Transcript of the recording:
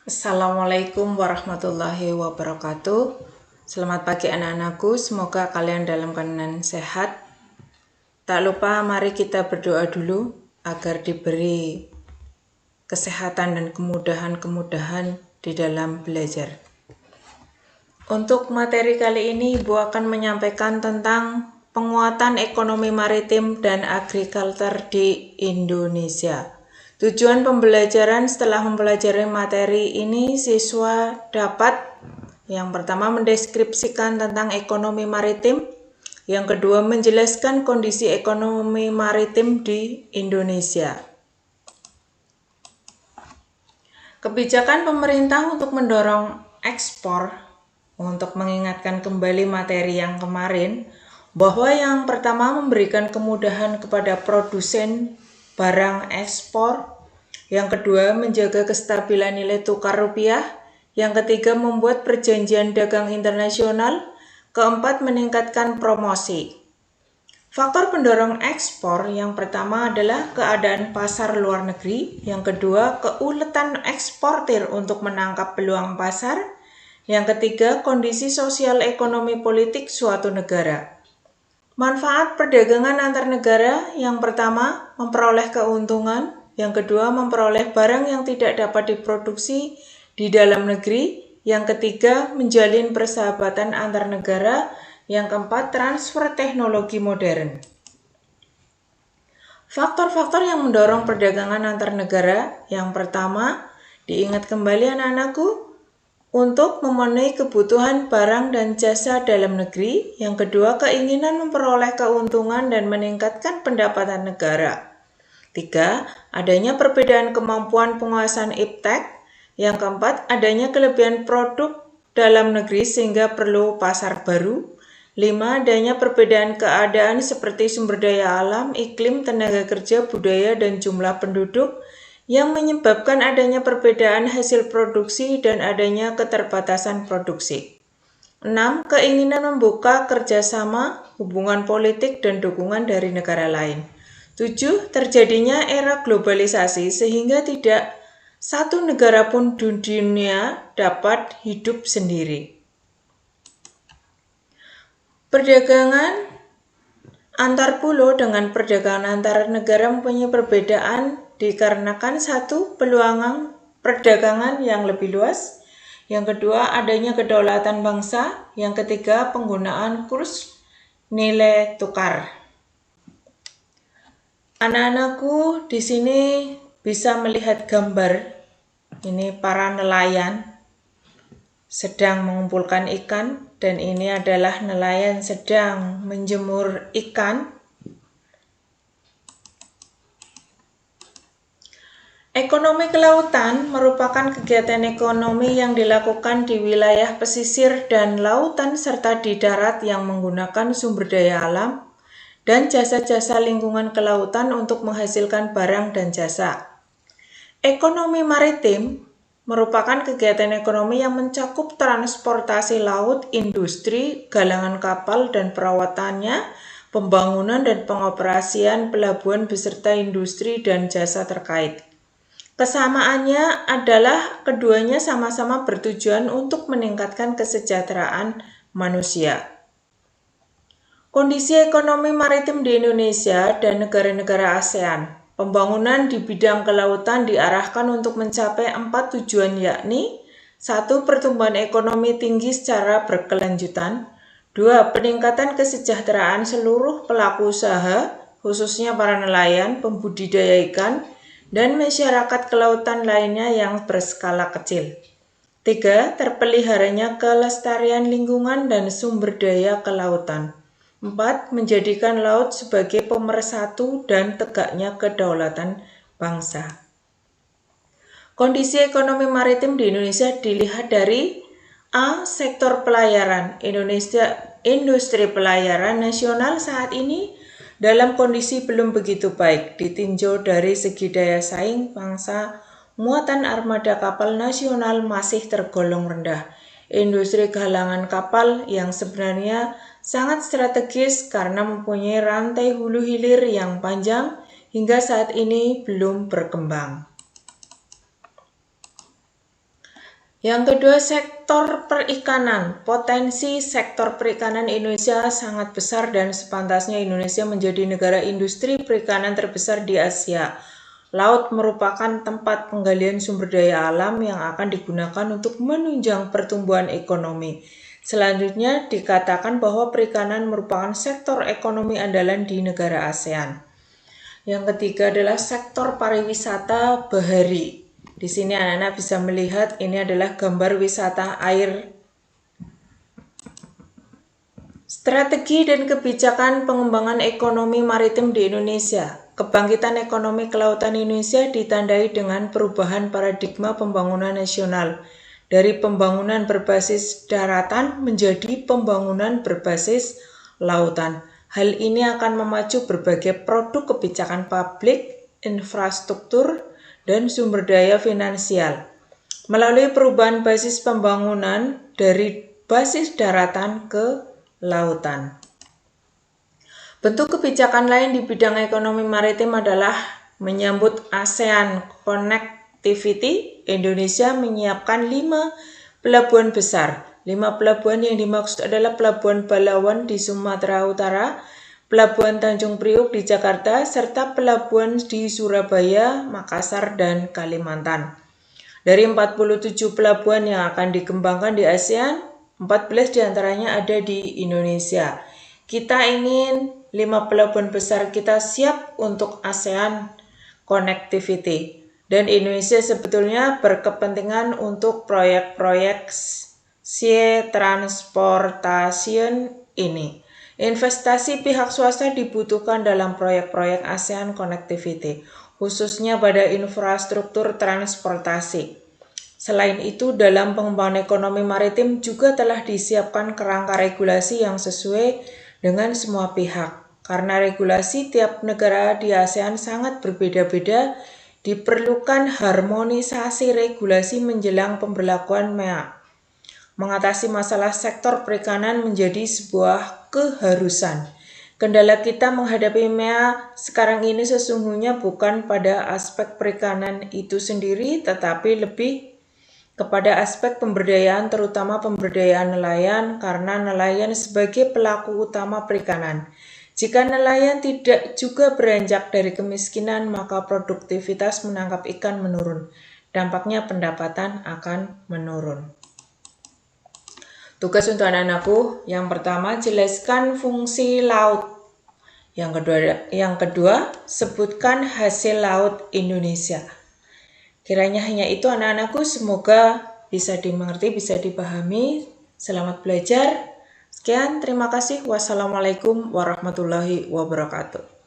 Assalamualaikum warahmatullahi wabarakatuh. Selamat pagi anak-anakku, semoga kalian dalam keadaan sehat. Tak lupa mari kita berdoa dulu agar diberi kesehatan dan kemudahan-kemudahan di dalam belajar. Untuk materi kali ini Ibu akan menyampaikan tentang penguatan ekonomi maritim dan agrikultur di Indonesia. Tujuan pembelajaran setelah mempelajari materi ini, siswa dapat yang pertama mendeskripsikan tentang ekonomi maritim, yang kedua menjelaskan kondisi ekonomi maritim di Indonesia. Kebijakan pemerintah untuk mendorong ekspor. Untuk mengingatkan kembali materi yang kemarin, bahwa yang pertama memberikan kemudahan kepada produsen barang ekspor, yang kedua menjaga kestabilan nilai tukar rupiah, yang ketiga membuat perjanjian dagang internasional, keempat meningkatkan promosi. Faktor pendorong ekspor yang pertama adalah keadaan pasar luar negeri, yang kedua keuletan eksportir untuk menangkap peluang pasar, yang ketiga kondisi sosial ekonomi politik suatu negara. Manfaat perdagangan antar negara yang pertama memperoleh keuntungan, yang kedua memperoleh barang yang tidak dapat diproduksi di dalam negeri, yang ketiga menjalin persahabatan antar negara, yang keempat transfer teknologi modern. Faktor-faktor yang mendorong perdagangan antar negara yang pertama, diingat kembali anak-anakku, untuk memenuhi kebutuhan barang dan jasa dalam negeri, yang kedua keinginan memperoleh keuntungan dan meningkatkan pendapatan negara. 3. Adanya perbedaan kemampuan penguasaan iptek. Yang keempat, adanya kelebihan produk dalam negeri sehingga perlu pasar baru. 5. Adanya perbedaan keadaan seperti sumber daya alam, iklim, tenaga kerja, budaya, dan jumlah penduduk yang menyebabkan adanya perbedaan hasil produksi dan adanya keterbatasan produksi. 6. Keinginan membuka kerjasama, hubungan politik, dan dukungan dari negara lain. 7. Terjadinya era globalisasi sehingga tidak satu negara pun di dunia dapat hidup sendiri. Perdagangan antar pulau dengan perdagangan antar negara mempunyai perbedaan dikarenakan satu, peluang perdagangan yang lebih luas, yang kedua adanya kedaulatan bangsa, yang ketiga penggunaan kurs nilai tukar. Anak-anakku di sini bisa melihat gambar ini para nelayan sedang mengumpulkan ikan, dan ini adalah nelayan sedang menjemur ikan. Ekonomi kelautan merupakan kegiatan ekonomi yang dilakukan di wilayah pesisir dan lautan serta di darat yang menggunakan sumber daya alam dan jasa-jasa lingkungan kelautan untuk menghasilkan barang dan jasa. Ekonomi maritim merupakan kegiatan ekonomi yang mencakup transportasi laut, industri, galangan kapal dan perawatannya, pembangunan dan pengoperasian pelabuhan beserta industri dan jasa terkait. Kesamaannya adalah keduanya sama-sama bertujuan untuk meningkatkan kesejahteraan manusia. Kondisi ekonomi maritim di Indonesia dan negara-negara ASEAN. Pembangunan di bidang kelautan diarahkan untuk mencapai 4 tujuan, yakni 1. Pertumbuhan ekonomi tinggi secara berkelanjutan. 2. Peningkatan kesejahteraan seluruh pelaku usaha, khususnya para nelayan, pembudidaya ikan, dan masyarakat kelautan lainnya yang berskala kecil. 3. Terpeliharanya kelestarian lingkungan dan sumber daya kelautan. 4. Menjadikan laut sebagai pemersatu dan tegaknya kedaulatan bangsa. Kondisi ekonomi maritim di Indonesia dilihat dari A. Sektor pelayaran. Industri pelayaran nasional saat ini dalam kondisi belum begitu baik, ditinjau dari segi daya saing bangsa, muatan armada kapal nasional masih tergolong rendah. Industri galangan kapal yang sebenarnya sangat strategis karena mempunyai rantai hulu hilir yang panjang hingga saat ini belum berkembang. Yang kedua, sektor perikanan. Potensi sektor perikanan Indonesia sangat besar dan sepantasnya Indonesia menjadi negara industri perikanan terbesar di Asia. Laut merupakan tempat penggalian sumber daya alam yang akan digunakan untuk menunjang pertumbuhan ekonomi. Selanjutnya dikatakan bahwa perikanan merupakan sektor ekonomi andalan di negara ASEAN. Yang ketiga adalah sektor pariwisata bahari. Di sini anak-anak bisa melihat ini adalah gambar wisata air. Strategi dan kebijakan pengembangan ekonomi maritim di Indonesia. Kebangkitan ekonomi kelautan Indonesia ditandai dengan perubahan paradigma pembangunan nasional dari pembangunan berbasis daratan menjadi pembangunan berbasis lautan. Hal ini akan memacu berbagai produk kebijakan publik, infrastruktur, dan sumber daya finansial. Melalui perubahan basis pembangunan dari basis daratan ke lautan. Bentuk kebijakan lain di bidang ekonomi maritim adalah menyambut ASEAN Connectivity. Indonesia menyiapkan 5 pelabuhan besar. 5 pelabuhan yang dimaksud adalah Pelabuhan Balawan di Sumatera Utara, Pelabuhan Tanjung Priok di Jakarta, serta pelabuhan di Surabaya, Makassar, dan Kalimantan. Dari 47 pelabuhan yang akan dikembangkan di ASEAN, 14 diantaranya ada di Indonesia. Kita ingin 5 pelabuhan besar kita siap untuk ASEAN Connectivity. Dan Indonesia sebetulnya berkepentingan untuk proyek-proyek transportation ini. Investasi pihak swasta dibutuhkan dalam proyek-proyek ASEAN Connectivity, khususnya pada infrastruktur transportasi. Selain itu, dalam pengembangan ekonomi maritim juga telah disiapkan kerangka regulasi yang sesuai dengan semua pihak. Karena regulasi tiap negara di ASEAN sangat berbeda-beda, diperlukan harmonisasi regulasi menjelang pemberlakuan MEA. Mengatasi masalah sektor perikanan menjadi sebuah keharusan. Kendala kita menghadapi MEA sekarang ini sesungguhnya bukan pada aspek perikanan itu sendiri, tetapi lebih kepada aspek pemberdayaan, terutama pemberdayaan nelayan, karena nelayan sebagai pelaku utama perikanan. Jika nelayan tidak juga beranjak dari kemiskinan, maka produktivitas menangkap ikan menurun. Dampaknya pendapatan akan menurun. Tugas untuk anak-anakku, yang pertama, jelaskan fungsi laut. Yang kedua, sebutkan hasil laut Indonesia. Kiranya hanya itu anak-anakku, semoga bisa dimengerti, bisa dipahami. Selamat belajar. Sekian, terima kasih. Wassalamualaikum warahmatullahi wabarakatuh.